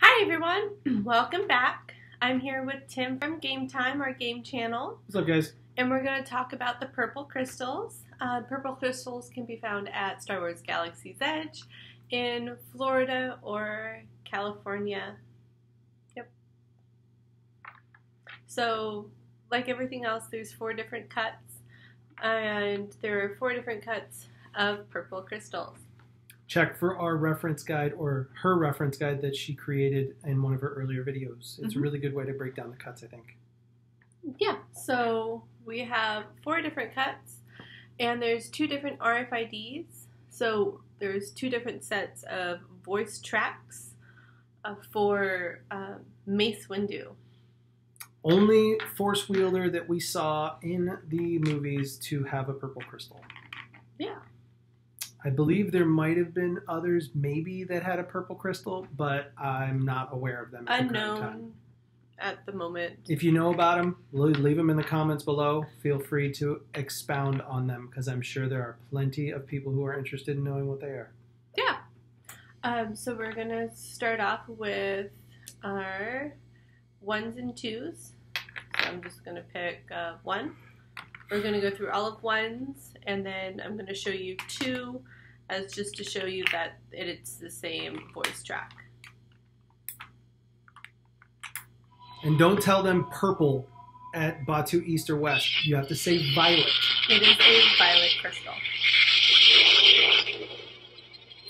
Hi everyone, welcome back. I'm here with Tim from Game Time, our game channel. What's up, guys? And we're going to talk about the purple crystals. Purple crystals can be found at Star Wars Galaxy's Edge in Florida or California. Yep. So, like everything else, there's 4 different cuts, and there are 4 different cuts of purple crystals. Check for our reference guide or her reference guide that she created in one of her earlier videos. It's a really good way to break down the cuts, I think. Yeah, so we have 4 different cuts, and there's 2 different RFIDs. So there's 2 different sets of voice tracks for Mace Windu. Only Force wielder that we saw in the movies to have a purple crystal. Yeah. I believe there might have been others maybe that had a purple crystal, but I'm not aware of them at the current time. Unknown at the moment. If you know about them, leave them in the comments below. Feel free to expound on them, because I'm sure there are plenty of people who are interested in knowing what they are. Yeah. So we're going to start off with our 1s and 2s. So I'm just going to pick 1. We're going to go through all of 1s, and then I'm going to show you 2 as just to show you that it's the same voice track. And don't tell them purple at Batu East or West. You have to say violet. It is a violet crystal.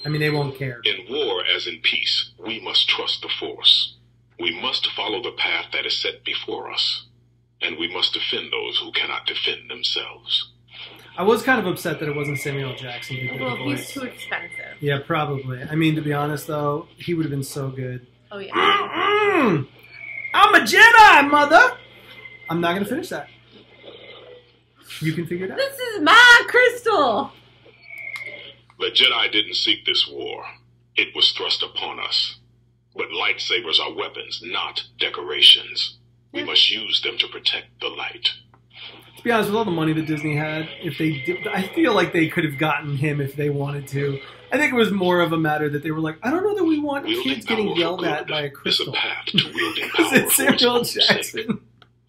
I mean, they won't care. In war as in peace, we must trust the Force. We must follow the path that is set before us. And we must defend those who cannot defend themselves. I was kind of upset that it wasn't Samuel L. Jackson who did the voice. Well, he's too expensive. Yeah, probably. I mean, to be honest, though, he would have been so good. Oh, yeah. I'm a Jedi, mother! I'm not going to finish that. You can figure it out. This is my crystal! The Jedi didn't seek this war. It was thrust upon us. But lightsabers are weapons, not decorations. We must use them to protect the light. To be honest, with all the money that Disney had, if they did, I feel like they could have gotten him if they wanted to. I think it was more of a matter that they were like, I don't know that we want kids getting yelled at by a crystal. Is a path to wielding power It's Samuel L. Jackson.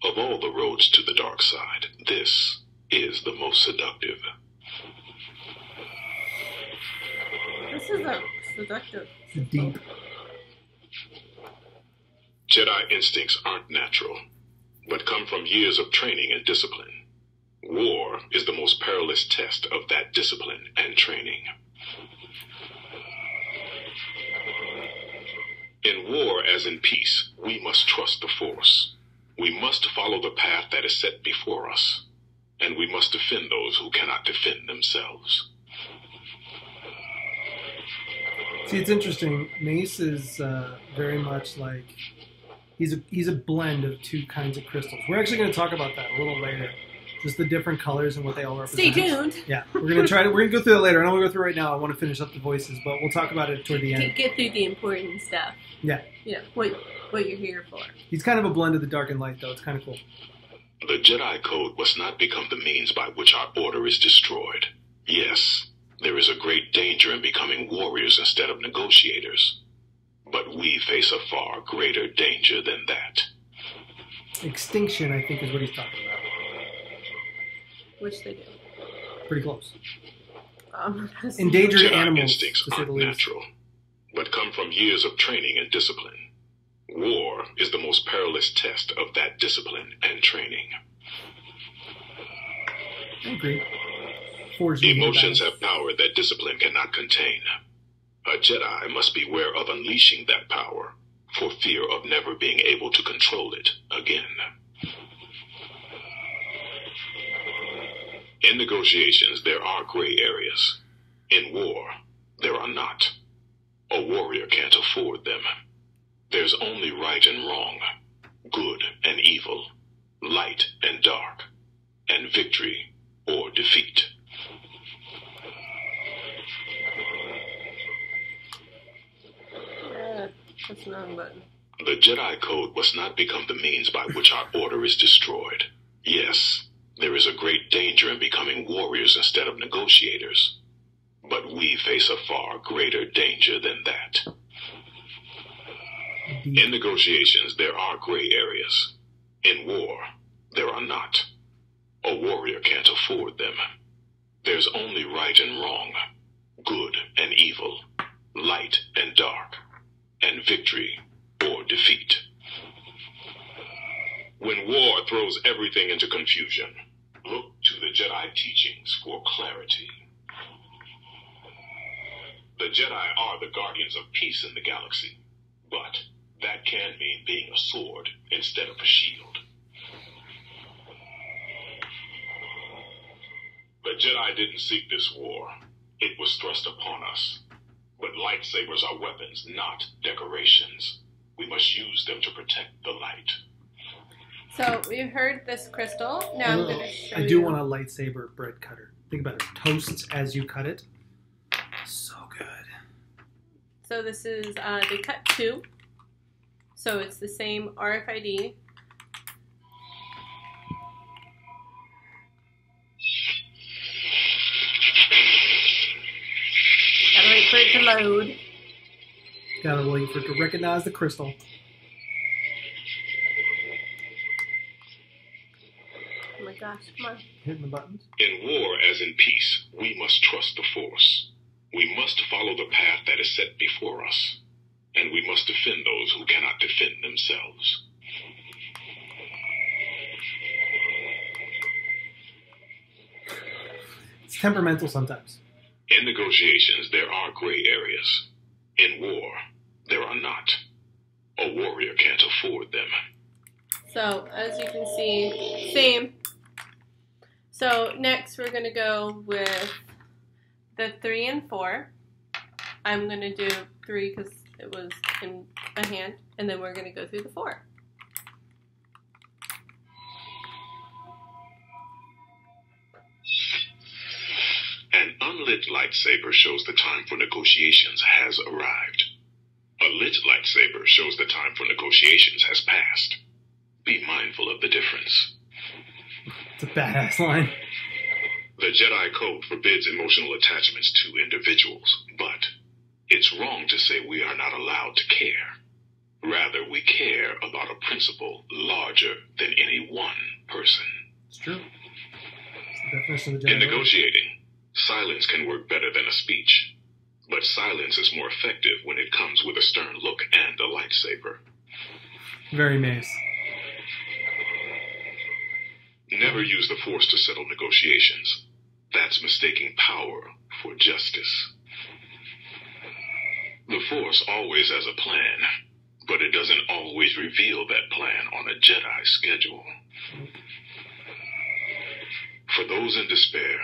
Of all the roads to the dark side, this is the most seductive. This is a seductive. Deep. Jedi instincts aren't natural, but come from years of training and discipline. War is the most perilous test of that discipline and training. In war as in peace, we must trust the Force. We must follow the path that is set before us, and we must defend those who cannot defend themselves. See, it's interesting. Mace is very much like... He's a blend of 2 kinds of crystals. We're actually going to talk about that a little later. Just the different colors and what they all represent. Stay tuned. Yeah, we're going to go through that later. I don't want to go through it right now. I want to finish up the voices, but we'll talk about it toward the end. Get through the important stuff. Yeah. You know, what you're here for. He's kind of a blend of the dark and light, though. It's kind of cool. The Jedi Code must not become the means by which our order is destroyed. Yes, there is a great danger in becoming warriors instead of negotiators. But we face a far greater danger than that. Extinction, I think, is what he's talking about. Which they do. Pretty close. Endangered Endangered animals, instincts to say the aren't least. natural, but come from years of training and discipline. War is the most perilous test of that discipline and training. I agree. Forging Emotions battles. have power that discipline cannot contain. A Jedi must beware of unleashing that power, for fear of never being able to control it again. In negotiations, there are gray areas. In war, there are not. A warrior can't afford them. There's only right and wrong, good and evil, light and dark, and victory or defeat. That's the wrong button. The Jedi Code must not become the means by which our order is destroyed. Yes, there is a great danger in becoming warriors instead of negotiators. But we face a far greater danger than that. deep. In negotiations, there are gray areas. In war, there are not. A warrior can't afford them. There's only right and wrong, good and evil, light and dark, and victory or defeat. When war throws everything into confusion, look to the Jedi teachings for clarity. The Jedi are the guardians of peace in the galaxy, but that can mean being a sword instead of a shield. The Jedi didn't seek this war. It was thrust upon us. But lightsabers are weapons, not decorations. We must use them to protect the light. So we heard this crystal. Now I'm going to show you. I do want a lightsaber bread cutter. Think about it. Toasts as you cut it. So good. So this is, they cut 2. So it's the same RFID. Gotta wait for it to load. Gotta wait for it to recognize the crystal. Oh my gosh, come on. Hitting the buttons. In war, as in peace, we must trust the Force. We must follow the path that is set before us. And we must defend those who cannot defend themselves. It's temperamental sometimes. In negotiations, there are gray areas. In war, there are not. A warrior can't afford them. So, as you can see, same. So, next we're going to go with the 3 and 4. I'm going to do 3 because it was in my hand, and then we're going to go through the 4. An unlit lightsaber shows the time for negotiations has arrived. A lit lightsaber shows the time for negotiations has passed. Be mindful of the difference. It's a badass line. The Jedi Code forbids emotional attachments to individuals, but it's wrong to say we are not allowed to care. Rather, we care about a principle larger than any one person. It's true. It's the definition of the Jedi. In negotiating, silence can work better than a speech. But silence is more effective when it comes with a stern look and a lightsaber. Very Mace. Never use the Force to settle negotiations. That's mistaking power for justice. The Force always has a plan, but it doesn't always reveal that plan on a Jedi schedule. For those in despair,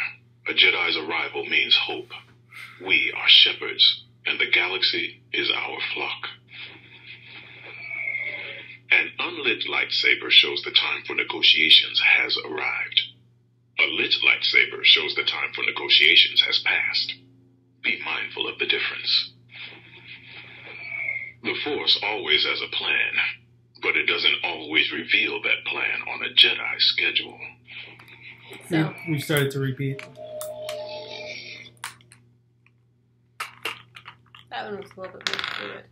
a Jedi's arrival means hope. We are shepherds, and the galaxy is our flock. An unlit lightsaber shows the time for negotiations has arrived. A lit lightsaber shows the time for negotiations has passed. Be mindful of the difference. The Force always has a plan, but it doesn't always reveal that plan on a Jedi schedule. So, We've started to repeat. that one was a little bit more fluid.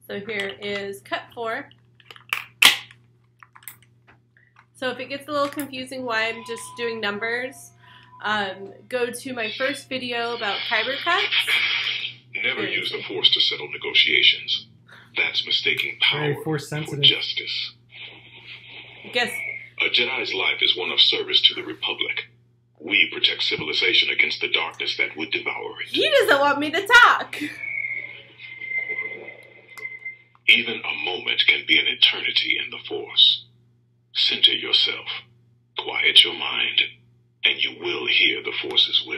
So here is cut 4. So if it gets a little confusing why I'm just doing numbers, go to my first video about Kyber cuts. Never use the Force to settle negotiations. That's mistaking power Very for Force-sensitive. justice. Guess. A Jedi's life is one of service to the Republic. We protect civilization against the darkness that would devour it. He doesn't want me to talk. Even a moment can be an eternity in the Force. Center yourself, quiet your mind, and you will hear the Force's will.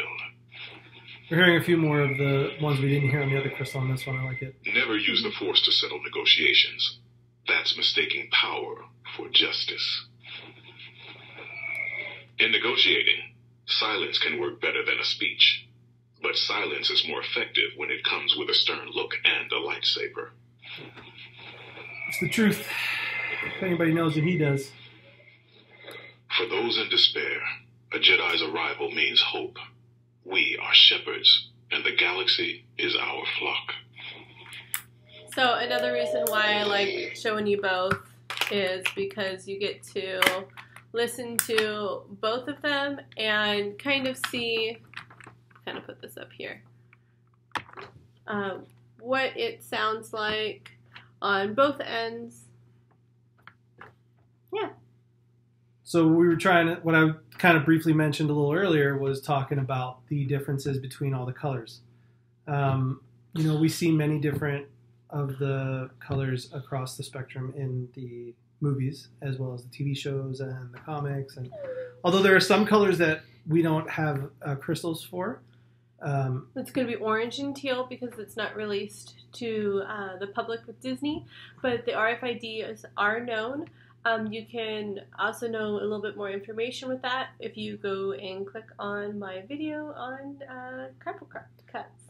We're hearing a few more of the ones we didn't hear on the other crystal on this one. I like it. Never use the Force to settle negotiations. That's mistaking power for justice. In negotiating, silence can work better than a speech. But silence is more effective when it comes with a stern look and a lightsaber. It's the truth. If anybody knows it, he does. For those in despair, a Jedi's arrival means hope. We are shepherds, and the galaxy is our flock. So another reason why I like showing you both is because you get to listen to both of them and kind of see, kind of put this up here, what it sounds like on both ends. Yeah. So we were trying to, what I kind of briefly mentioned a little earlier was talking about the differences between all the colors. You know, we see many different of the colors across the spectrum in the movies, as well as the TV shows and the comics. And although there are some colors that we don't have crystals for. It's going to be orange and teal because it's not released to the public with Disney, but the RFIDs are known. You can also know a little bit more information with that if you go and click on my video on Kyber cuts.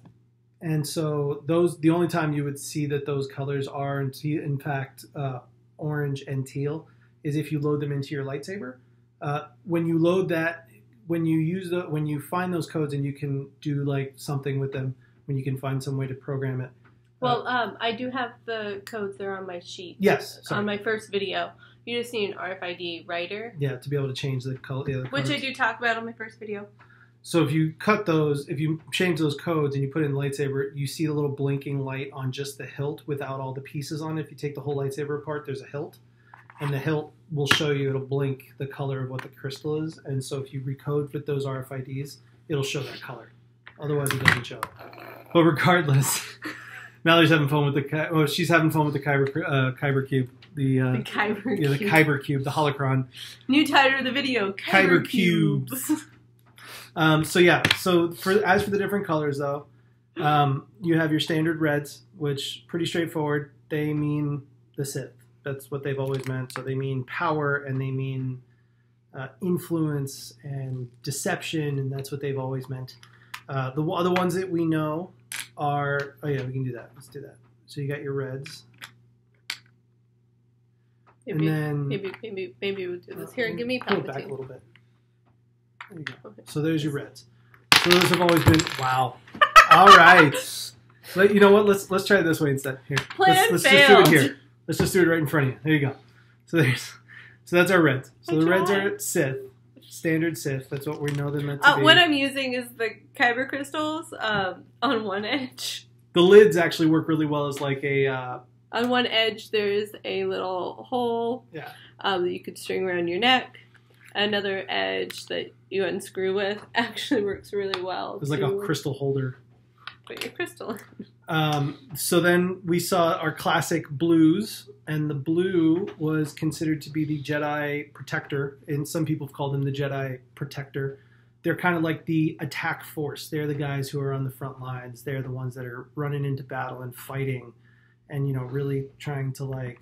And so those, the only time you would see that those colors are in fact orange and teal is if you load them into your lightsaber. When you load that, when you find those codes and you can do like something with them, when you can find some way to program it. Well, I do have the codes there on my sheet. Yes. Sorry. On my first video. You just need an RFID writer. Yeah, to be able to change the color. Yeah, which I do talk about on my first video. So if you cut those, if you change those codes and you put it in the lightsaber, you see the little blinking light on just the hilt without all the pieces on it. If you take the whole lightsaber apart, there's a hilt. And the hilt will show you, it'll blink the color of what the crystal is. And so if you recode with those RFIDs, it'll show that color. Otherwise, it doesn't show. But regardless, Mallory's having fun with the, she's having fun with the Kyber cube. The Kyber cube. Yeah, the Kyber cube, the Holocron. New title of the video, Kyber cubes. So yeah, so as for the different colors though, you have your standard reds, which pretty straightforward. They mean the Sith. That's what they've always meant. So they mean power and they mean influence and deception, and that's what they've always meant. The other ones that we know are, oh yeah, we can do that. Let's do that. So you got your reds. Maybe, and then maybe we'll do this here and give me pull it back a little bit. There you go. Okay. So there's your reds. So those have always been, wow. All right. You know what? Let's try it this way instead. Here. Plan let's failed. just do it here. Let's just do it right in front of you. There you go. So that's our reds. So the reds are Sith, standard Sith. That's what we know them meant to be. What I'm using is the Kyber crystals on one edge. The lids actually work really well as like a. On one edge, there's a little hole that you could string around your neck. Another edge that you unscrew with actually works really well. It's like a crystal holder. Put your crystal in. So then we saw our classic blues, and the blue was considered to be the Jedi protector, and some people have called him the Jedi protector. They're kind of like the attack force. They're the guys who are on the front lines. They're the ones that are running into battle and fighting, and really trying to like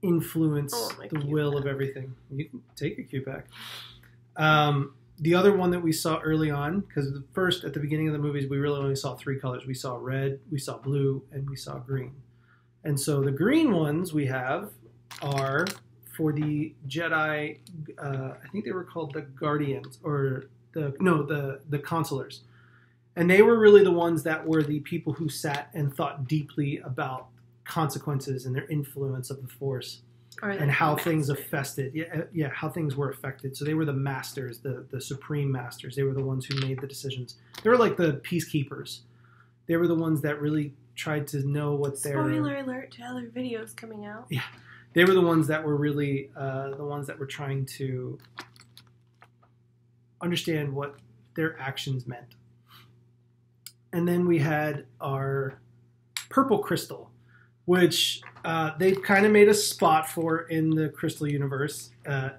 influence the will of everything. You can take your cue back. The other one that we saw early on, because at the beginning of the movies, we really only saw three colors. We saw red, we saw blue, and we saw green. And so the green ones we have are for the Jedi, I think they were called the Guardians, or the Consulars. And they were really the ones that were the people who sat and thought deeply about consequences and their influence of the Force. And how things affected, how things were affected. So they were the masters, the supreme masters. They were the ones who made the decisions. They were like the peacekeepers. They were the ones that really tried to know what their... Spoiler alert to other videos coming out. Yeah. They were the ones that were really the ones that were trying to understand what their actions meant. And then we had our purple crystal, which they've kind of made a spot for in the Crystal universe.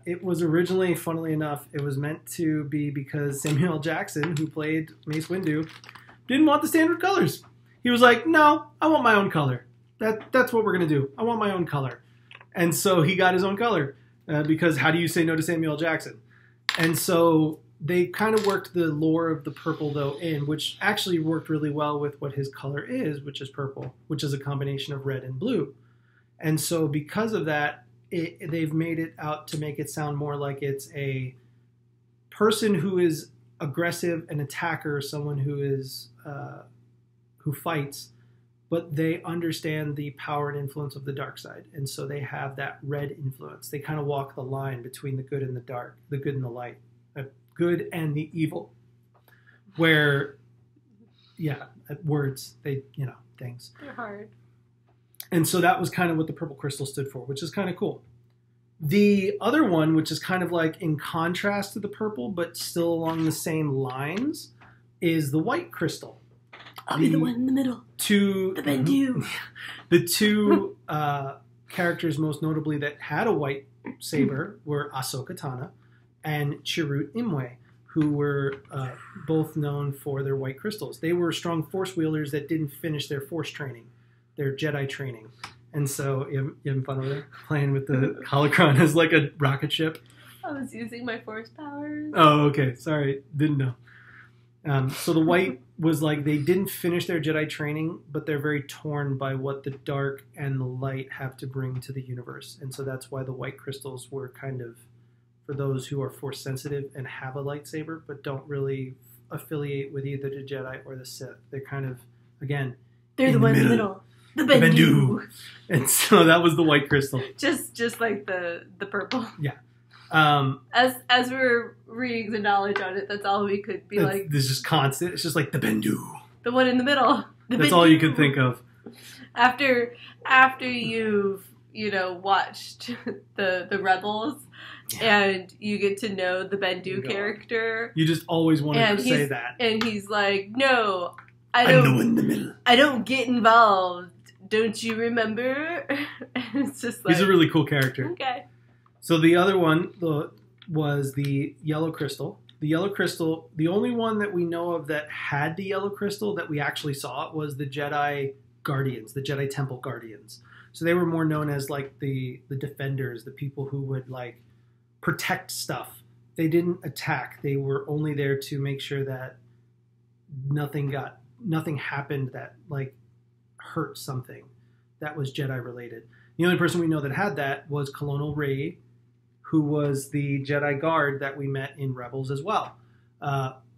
It was originally, funnily enough, it was meant to be because Samuel L. Jackson, who played Mace Windu, didn't want the standard colors. He was like, no, I want my own color. That's what we're going to do. I want my own color. And so he got his own color because how do you say no to Samuel L. Jackson? And so they kind of worked the lore of the purple, though, in, which actually worked really well with what his color is, which is purple, which is a combination of red and blue. And so because of that, they've made it out to make it sound more like it's a person who is aggressive, an attacker, someone who is who fights, but they understand the power and influence of the dark side, and so they have that red influence. They kind of walk the line between the good and the dark, the good and the light, the good and the evil. Where, yeah, words, they, things. They're hard. And so that was kind of what the purple crystal stood for, which is kind of cool. The other one, which is kind of like in contrast to the purple, but still along the same lines, is the white crystal. I'll be the one in the middle. The Windu. The two characters most notably that had a white saber were Ahsoka Tano and Chirrut Imwe, who were both known for their white crystals. They were strong force wielders that didn't finish their force training, their Jedi training. And so, you having fun over there? Playing with the holocron as like a rocket ship? I was using my force powers. Oh, okay. Sorry. Didn't know. So the white was like they didn't finish their Jedi training, but they're very torn by what the dark and the light have to bring to the universe. And so that's why the white crystals were kind of for those who are force sensitive and have a lightsaber, but don't really affiliate with either the Jedi or the Sith. They're kind of, again, they're the one in the middle. The Windu. And so that was the white crystal. Just like the purple. Yeah. As we're reading the knowledge on it, that's all we could be like. This is just constant. It's just like the Windu. The one in the middle. That's all you could think of. After you've watched the Rebels, and you get to know the Windu character, you just always wanted to say that. And he's like, no, I'm the one in the middle. I don't get involved. Don't you remember? And it's just like, he's a really cool character. Okay. So the other one was the yellow crystal. The yellow crystal, the only one that we know of that had the yellow crystal that we actually saw was the Jedi Guardians, the Jedi Temple Guardians. So they were more known as like the defenders, the people who would like protect stuff. They didn't attack. They were only there to make sure that nothing happened that like hurt something that was Jedi related. The only person we know that had that was Colonel Rey, who was the Jedi Guard that we met in Rebels as well.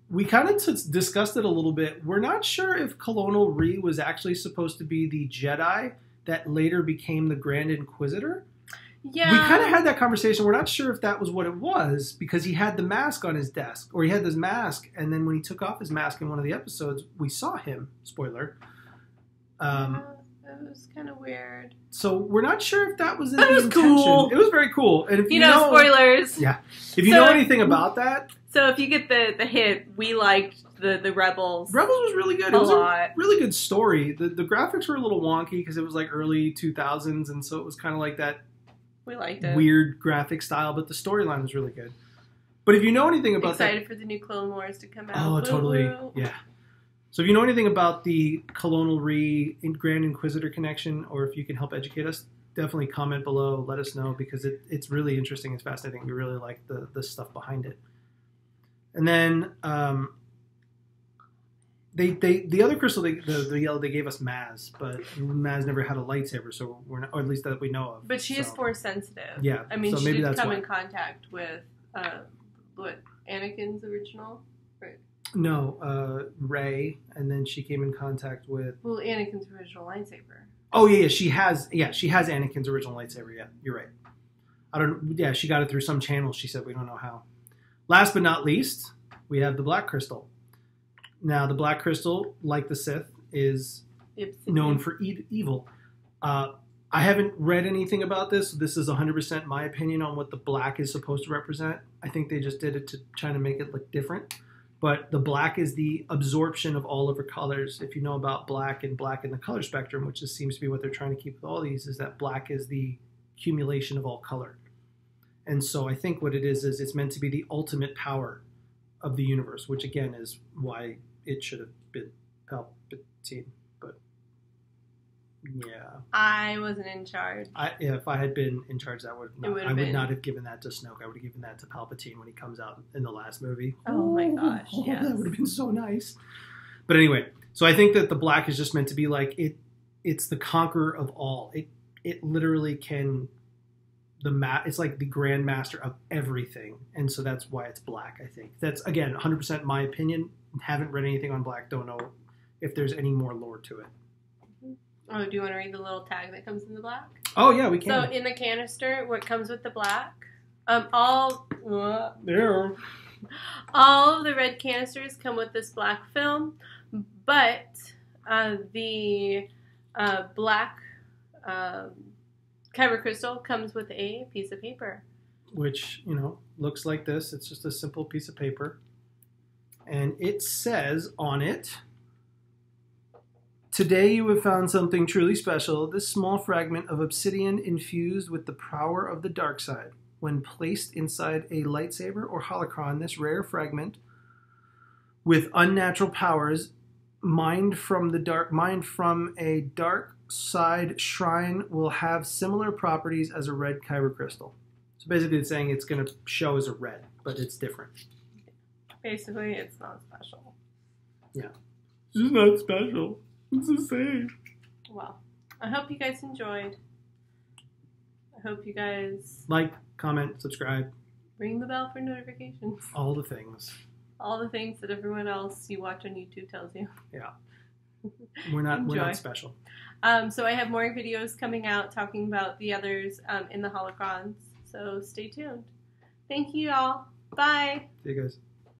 We kind of discussed it a little bit. We're not sure if Colonel Rey was actually supposed to be the Jedi that later became the Grand Inquisitor. Yeah. We kind of had that conversation. We're not sure if that was what it was because he had the mask on his desk, or he had this mask, and then when he took off his mask in one of the episodes, we saw him. Spoiler. It was kind of weird. So we're not sure if that was the intention. Cool. It was very cool. And if you know spoilers. Yeah. If you know anything about that. So if you get the hint, we liked the Rebels. Rebels was really good. It was a really good story. The graphics were a little wonky because it was like early 2000s, and so it was kind of like that we liked it. Weird graphic style, but the storyline was really good. But if you know anything about excited for the new Clone Wars to come out. Oh, totally. Yeah. So if you know anything about the Colonel Rey Grand Inquisitor connection, or if you can help educate us, definitely comment below. Let us know because it's really interesting. It's fascinating. We really like the stuff behind it. And then the other crystal, the yellow, they gave us Maz, but Maz never had a lightsaber, so we're not, or at least that we know of. But she is force sensitive. Yeah. I mean, so she did come in contact with Anakin's original. Right. No, Rey, and then she came in contact with... Well, Anakin's original lightsaber. Oh, yeah, she has Anakin's original lightsaber, yeah, you're right. She got it through some channel, she said, we don't know how. Last but not least, we have the Black Crystal. Now, the Black Crystal, like the Sith, is known for evil. I haven't read anything about this. This is 100% my opinion on what the black is supposed to represent. I think they just did it to try to make it look different. But the black is the absorption of all of her colors. If you know about black in the color spectrum, which just seems to be what they're trying to keep with all these, is that black is the accumulation of all color. And so I think what it is it's meant to be the ultimate power of the universe, which again is why it should have been Palpatine. But yeah, I wasn't in charge. If I had been in charge, I would not have given that to Snoke. I would have given that to Palpatine when he comes out in the last movie. Oh my gosh, yes. That would have been so nice. But anyway, so I think that the black is just meant to be like it's the conqueror of all. It literally can it's like the grand master of everything, and so that's why it's black. I think that's again 100% my opinion. Haven't read anything on black. Don't know if there's any more lore to it. Oh, do you want to read the little tag that comes in the black? Oh yeah, we can. So in the canister, what comes with the black? All of the red canisters come with this black film, but the black Kyber crystal comes with a piece of paper. Which, looks like this. It's just a simple piece of paper. And it says on it, "Today you have found something truly special. This small fragment of obsidian infused with the power of the dark side. When placed inside a lightsaber or holocron, this rare fragment with unnatural powers mined from a dark side shrine will have similar properties as a red Kyber crystal." So basically it's saying it's going to show as a red, but it's different. Basically, it's not special. Yeah. This is not special. It's the same. Well, I hope you guys enjoyed. I hope you guys... Like, comment, subscribe. Ring the bell for notifications. All the things. All the things that everyone else you watch on YouTube tells you. Yeah. We're not special. So I have more videos coming out talking about the others in the Holocrons. So stay tuned. Thank you all. Bye. See you guys.